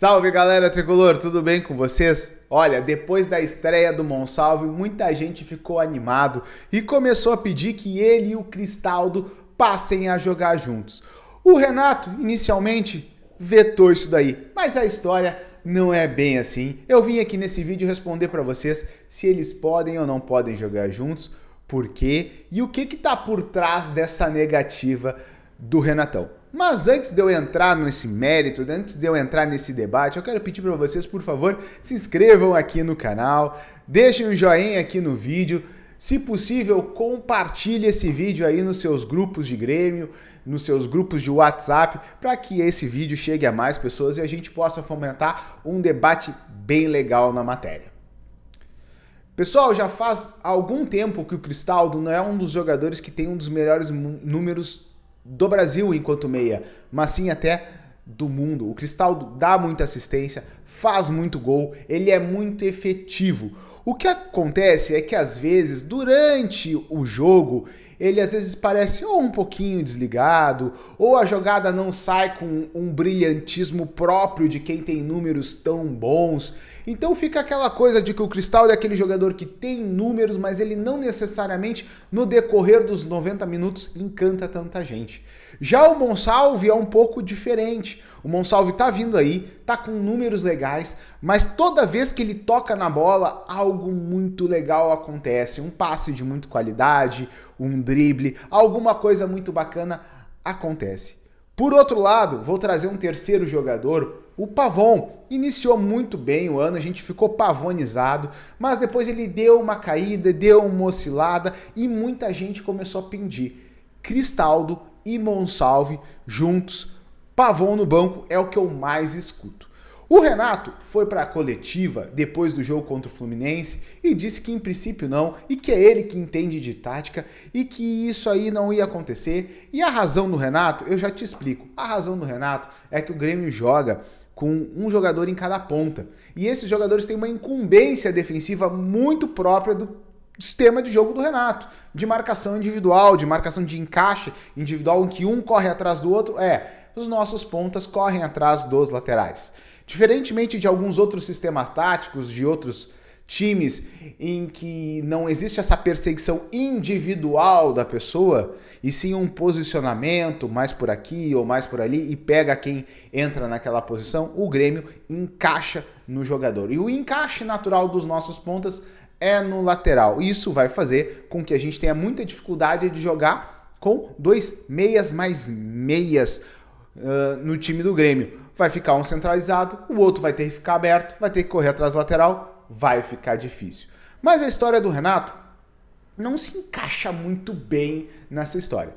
Salve galera tricolor, tudo bem com vocês? Olha, depois da estreia do Monsalve, muita gente ficou animado e começou a pedir que ele e o Cristaldo passem a jogar juntos. O Renato, inicialmente, vetou isso daí, mas a história não é bem assim. Eu vim aqui nesse vídeo responder para vocês se eles podem ou não podem jogar juntos, por quê e o que está por trás dessa negativa do Renatão. Mas antes de eu entrar nesse mérito, antes de eu entrar nesse debate, eu quero pedir para vocês, por favor, se inscrevam aqui no canal, deixem um joinha aqui no vídeo, se possível, compartilhe esse vídeo aí nos seus grupos de Grêmio, nos seus grupos de WhatsApp, para que esse vídeo chegue a mais pessoas e a gente possa fomentar um debate bem legal na matéria. Pessoal, já faz algum tempo que o Cristaldo não é um dos jogadores que tem um dos melhores números do Brasil enquanto meia, mas sim até do mundo. O Cristaldo dá muita assistência, faz muito gol, ele é muito efetivo. O que acontece é que às vezes, durante o jogo, ele às vezes parece ou um pouquinho desligado, ou a jogada não sai com um brilhantismo próprio de quem tem números tão bons. Então fica aquela coisa de que o Cristaldo é aquele jogador que tem números, mas ele não necessariamente no decorrer dos 90 minutos encanta tanta gente. Já o Monsalve é um pouco diferente. O Monsalve tá vindo aí, tá com números legais, mas toda vez que ele toca na bola, algo muito legal acontece. Um passe de muita qualidade, um drible, alguma coisa muito bacana acontece. Por outro lado, vou trazer um terceiro jogador, o Pavon. Iniciou muito bem o ano, a gente ficou pavonizado, mas depois ele deu uma caída, deu uma oscilada e muita gente começou a pedir. Cristaldo e Monsalve juntos, Pavon no banco é o que eu mais escuto. O Renato foi para a coletiva depois do jogo contra o Fluminense e disse que em princípio não, e que é ele que entende de tática e que isso aí não ia acontecer. E a razão do Renato, eu já te explico. A razão do Renato é que o Grêmio joga com um jogador em cada ponta. E esses jogadores têm uma incumbência defensiva muito própria do sistema de jogo do Renato, de marcação individual, de marcação de encaixe individual, em que um corre atrás do outro. Os nossos pontas correm atrás dos laterais. Diferentemente de alguns outros sistemas táticos, de outros times em que não existe essa perseguição individual da pessoa, e sim um posicionamento mais por aqui ou mais por ali e pega quem entra naquela posição, o Grêmio encaixa no jogador. E o encaixe natural dos nossos pontas é no lateral. Isso vai fazer com que a gente tenha muita dificuldade de jogar com dois meias mais meias no time do Grêmio. Vai ficar um centralizado, o outro vai ter que ficar aberto, vai ter que correr atrás do lateral, vai ficar difícil. Mas a história do Renato não se encaixa muito bem nessa história.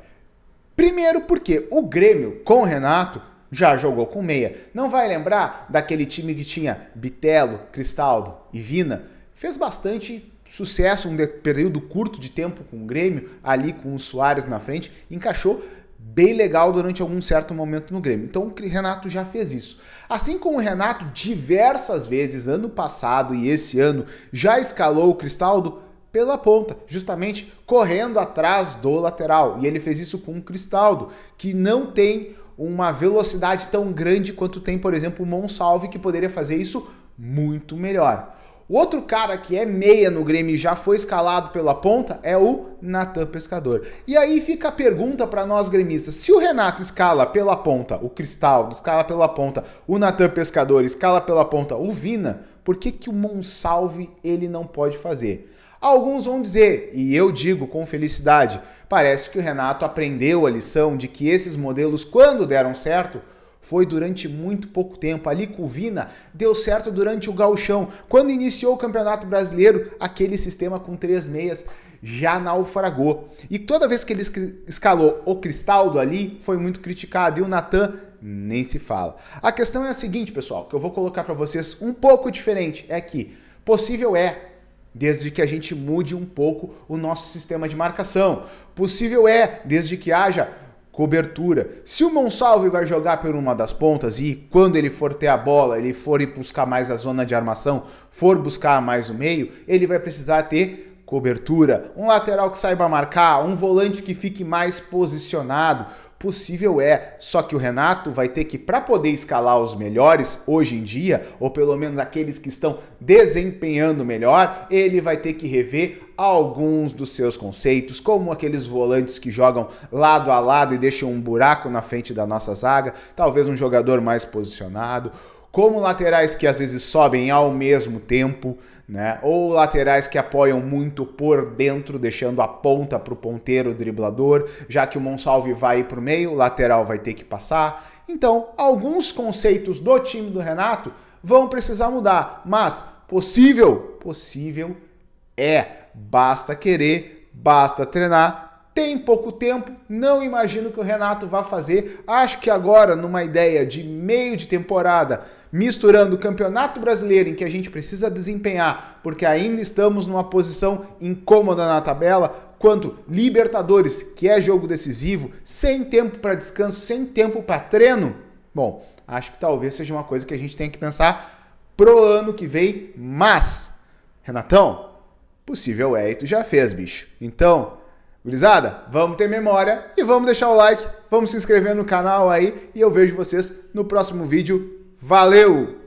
Primeiro porque o Grêmio com o Renato já jogou com meia. Não vai lembrar daquele time que tinha Bitelo, Cristaldo e Vina? Fez bastante sucesso, um período curto de tempo com o Grêmio, ali com o Soares na frente, encaixou bem legal durante algum certo momento no Grêmio. Então o Renato já fez isso. Assim como o Renato diversas vezes, ano passado e esse ano, já escalou o Cristaldo pela ponta, justamente correndo atrás do lateral. E ele fez isso com o Cristaldo, que não tem uma velocidade tão grande quanto tem, por exemplo, o Monsalve, que poderia fazer isso muito melhor. O outro cara que é meia no Grêmio e já foi escalado pela ponta é o Natan Pescador. E aí fica a pergunta para nós gremistas: se o Renato escala pela ponta o Cristaldo, escala pela ponta o Natan Pescador, escala pela ponta o Vina, por que o Monsalve ele não pode fazer? Alguns vão dizer, e eu digo com felicidade, parece que o Renato aprendeu a lição de que esses modelos, quando deram certo, foi durante muito pouco tempo. Ali com o Vina deu certo durante o Gauchão. Quando iniciou o Campeonato Brasileiro, aquele sistema com 3 meias já naufragou. E toda vez que ele escalou o Cristaldo ali, foi muito criticado. E o Natan nem se fala. A questão é a seguinte, pessoal, que eu vou colocar para vocês um pouco diferente. É que possível desde que a gente mude um pouco o nosso sistema de marcação. Possível desde que haja cobertura. Se o Monsalve vai jogar por uma das pontas e quando ele for ter a bola, ele for ir buscar mais a zona de armação, for buscar mais o meio, ele vai precisar ter cobertura, um lateral que saiba marcar, um volante que fique mais posicionado. Possível é, só que o Renato vai ter que, para poder escalar os melhores hoje em dia, ou pelo menos aqueles que estão desempenhando melhor, ele vai ter que rever alguns dos seus conceitos, como aqueles volantes que jogam lado a lado e deixam um buraco na frente da nossa zaga, talvez um jogador mais posicionado, como laterais que às vezes sobem ao mesmo tempo, né? Ou laterais que apoiam muito por dentro, deixando a ponta para o ponteiro driblador, já que o Monsalve vai para o meio, o lateral vai ter que passar. Então, alguns conceitos do time do Renato vão precisar mudar, mas possível é. Basta querer, basta treinar. Tem pouco tempo, não imagino que o Renato vá fazer. Acho que agora, numa ideia de meio de temporada, misturando o Campeonato Brasileiro, em que a gente precisa desempenhar, porque ainda estamos numa posição incômoda na tabela, quanto Libertadores, que é jogo decisivo, sem tempo para descanso, sem tempo para treino, bom, acho que talvez seja uma coisa que a gente tem que pensar pro ano que vem, mas, Renatão, possível é, e tu já fez, bicho. Então, gurizada, vamos ter memória e vamos deixar o like, vamos se inscrever no canal aí e eu vejo vocês no próximo vídeo. Valeu!